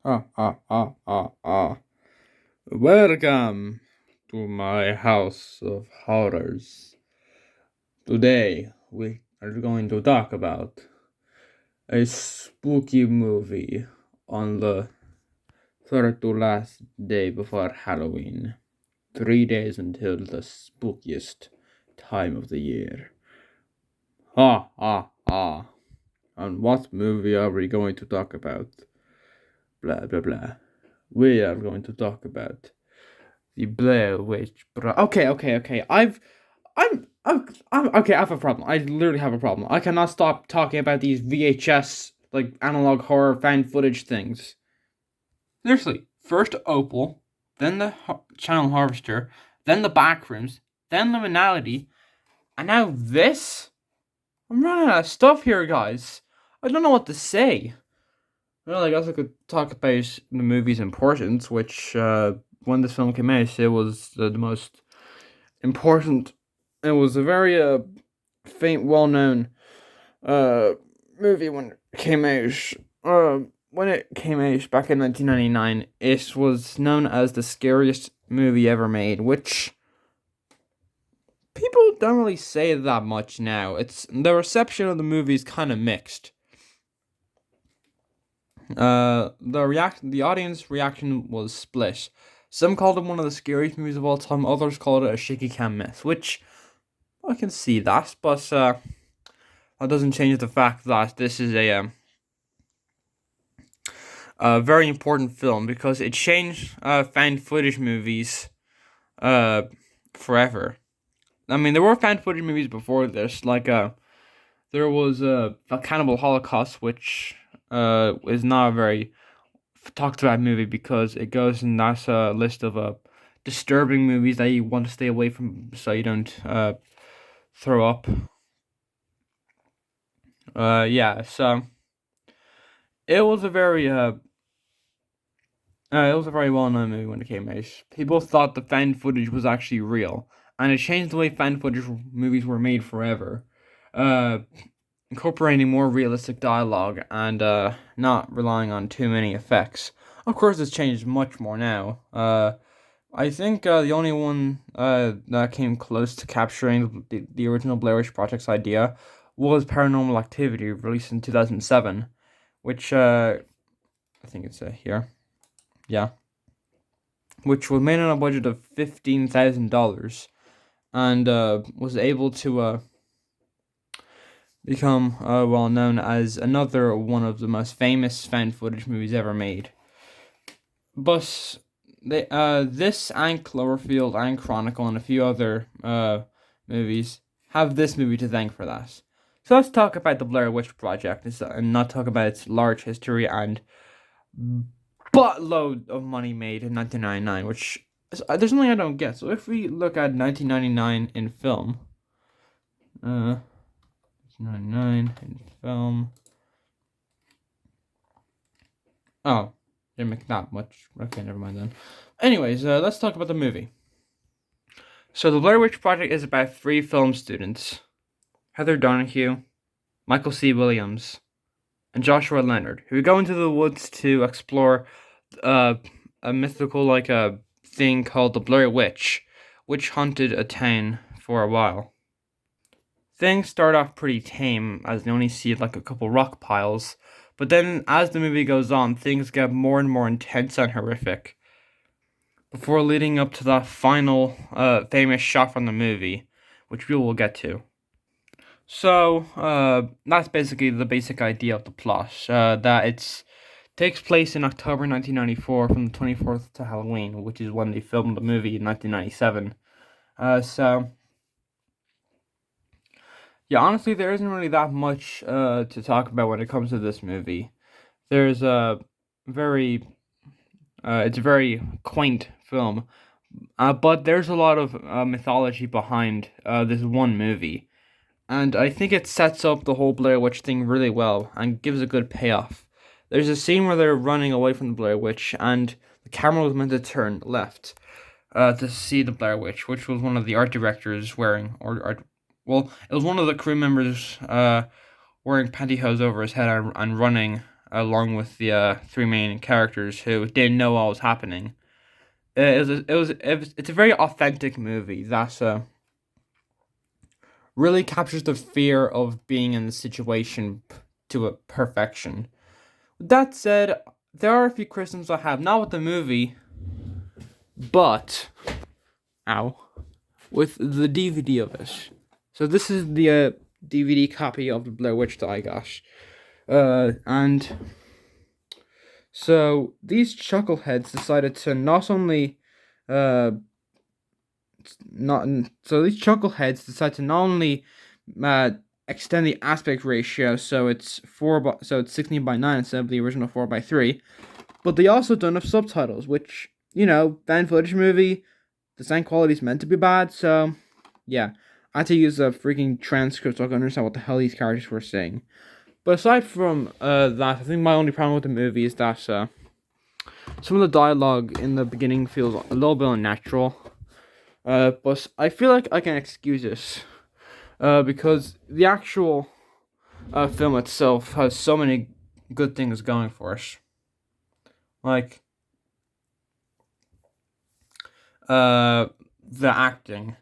Ah, ah, ah, ah, ah. Welcome to my house of horrors. Today we are going to talk about a spooky movie on the third to last day before Halloween. 3 days until the spookiest time of the year. Ha, ha, ha. And what movie are we going to talk about? Blah, blah, blah. We are going to talk about the Blair Witch Project. Okay. I'm okay. I have a problem. I literally have a problem. I cannot stop talking about these VHS like analog horror fan footage things. Seriously, first Opal, then the Channel Harvester, then the Backrooms, then Liminality, and now this. I'm running out of stuff here, guys. I don't know what to say. Well, I guess I could talk about the movie's importance, which when this film came out, it was the most important. It was a very well-known movie when it came out. When it came out back in 1999, it was known as the scariest movie ever made, which people don't really say that much now. It's the reception of the movie is kind of mixed. The audience reaction was split. Some called it one of the scariest movies of all time. Others called it a shaky cam miss, which I can see that, but that doesn't change the fact that this is a very important film because it changed found footage movies forever. I mean, there were found footage movies before this, like there was a Cannibal Holocaust, which is not a very talked about movie because it goes in that list of disturbing movies that you want to stay away from so you don't throw up. Yeah, so it was a very well-known movie when it came out. People thought the found footage was actually real, and it changed the way found footage movies were made forever. Uh, Incorporating more realistic dialogue and not relying on too many effects. Of course, it's changed much more now. I think the only one that came close to capturing the original Blair Witch Project's idea was Paranormal Activity, released in 2007, which I think it's here. Yeah. Which was made on a budget of $15,000 and was able to become well known as another one of the most famous found footage movies ever made. But this and Cloverfield and Chronicle and a few other movies have this movie to thank for that. So let's talk about the Blair Witch Project and not talk about its large history and buttload of money made in 1999, which there's something I don't get. So if we look at 1999 in film, 1999 in film. Oh, didn't make that much. Okay, never mind then. Anyways, let's talk about the movie. So the Blair Witch Project is about 3 film students: Heather Donahue, Michael C. Williams, and Joshua Leonard, who go into the woods to explore a mythical thing called the Blair Witch, which haunted a town for a while. Things start off pretty tame as they only see like a couple rock piles, but then as the movie goes on, things get more and more intense and horrific, before leading up to that final famous shot from the movie, which we will get to. So that's basically the basic idea of the plot. That it takes place in October 1994, from the 24th to Halloween, which is when they filmed the movie in 1997. So yeah, honestly, there isn't really that much to talk about when it comes to this movie. There's a it's a very quaint film, but there's a lot of mythology behind this one movie. And I think it sets up the whole Blair Witch thing really well and gives a good payoff. There's a scene where they're running away from the Blair Witch, and the camera was meant to turn left to see the Blair Witch, which was one of the art directors wearing, it was one of the crew members wearing pantyhose over his head and running along with the three main characters who didn't know what was happening. It's a very authentic movie that really captures the fear of being in the situation to a perfection. That said, there are a few criticisms I have, not with the movie, but with the DVD of it. So this is the DVD copy of the Blair Witch that I got. And so these chuckleheads decided to not only extend the aspect ratio, so it's 16:9 instead of the original 4:3, but they also don't have subtitles, which, fan footage movie, the sound quality is meant to be bad, so yeah, I had to use a freaking transcript so I could understand what the hell these characters were saying. But aside from that, I think my only problem with the movie is that some of the dialogue in the beginning feels a little bit unnatural. But I feel like I can excuse this, because the actual film itself has so many good things going for it. Like, the acting.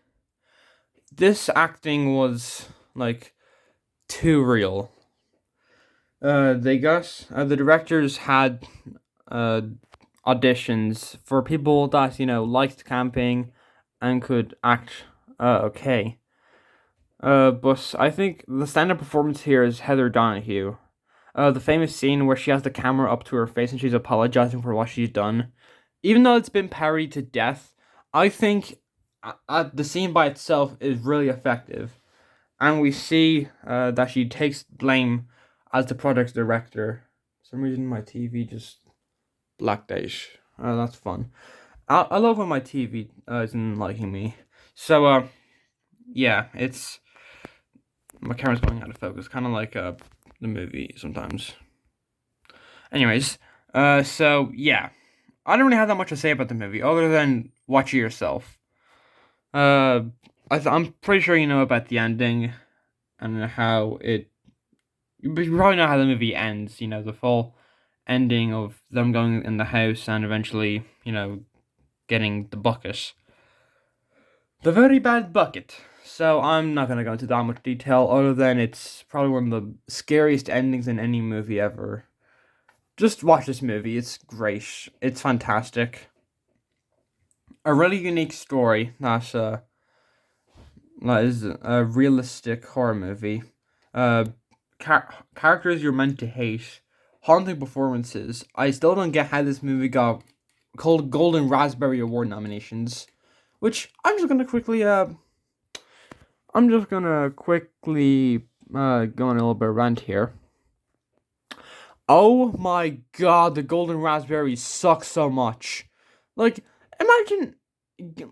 This acting was, like, too real. The directors had auditions for people that, liked camping and could act okay. But I think the stand-up performance here is Heather Donahue. The famous scene where she has the camera up to her face and she's apologizing for what she's done. Even though it's been parodied to death, I think the scene by itself is really effective. And we see that she takes blame as the project's director. For some reason my TV just blacked out. That's fun. I love when my TV isn't liking me. So, yeah, my camera's going out of focus, kind of like the movie sometimes. Anyways, so yeah, I don't really have that much to say about the movie other than watch it yourself. I'm pretty sure you know about the ending and how it. You probably know how the movie ends. The full ending of them going in the house and eventually, getting the bucket. The very bad bucket. So I'm not gonna go into that much detail other than it's probably one of the scariest endings in any movie ever. Just watch this movie. It's great. It's fantastic. A really unique story that is a realistic horror movie. Characters you're meant to hate. Haunting performances. I still don't get how this movie got called Golden Raspberry Award nominations. Which I'm just gonna quickly go on a little bit of rant here. Oh my god, the Golden Raspberry sucks so much. Like, imagine,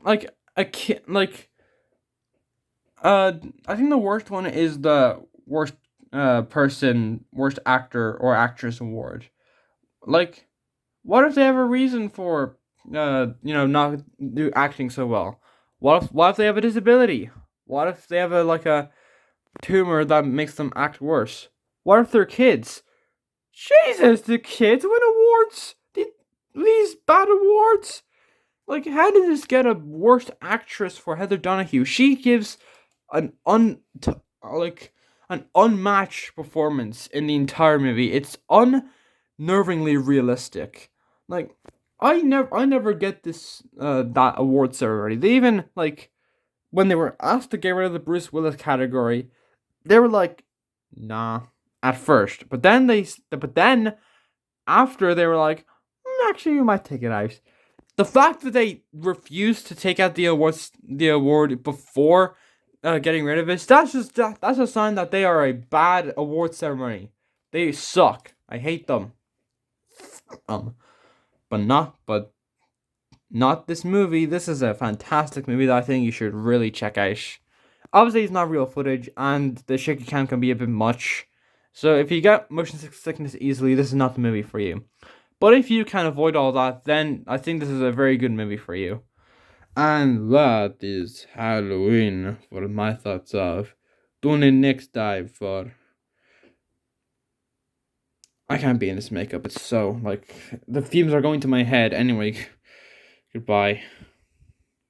like, a kid, I think the worst one is the worst actor or actress award. Like, what if they have a reason for, not do acting so well? What if they have a disability? What if they have a tumor that makes them act worse? What if they're kids? Jesus, the kids win awards? These bad awards? Like, how did this get a worst actress for Heather Donahue? She gives an unmatched performance in the entire movie. It's unnervingly realistic. Like, I never get this that award ceremony. They even, when they were asked to get rid of the Bruce Willis category, they were like, nah, at first. But then after they were like, actually, you might take it out. The fact that they refused to take out the award before getting rid of it, that's a sign that they are a bad award ceremony. They suck. I hate them. But not this movie. This is a fantastic movie that I think you should really check out. Obviously, it's not real footage, and the shaky cam can be a bit much. So if you get motion sickness easily, this is not the movie for you. But if you can avoid all that, then I think this is a very good movie for you. And that is Halloween for my thoughts of. Tune in next time for I can't be in this makeup. It's so, like, the fumes are going to my head. Anyway, goodbye.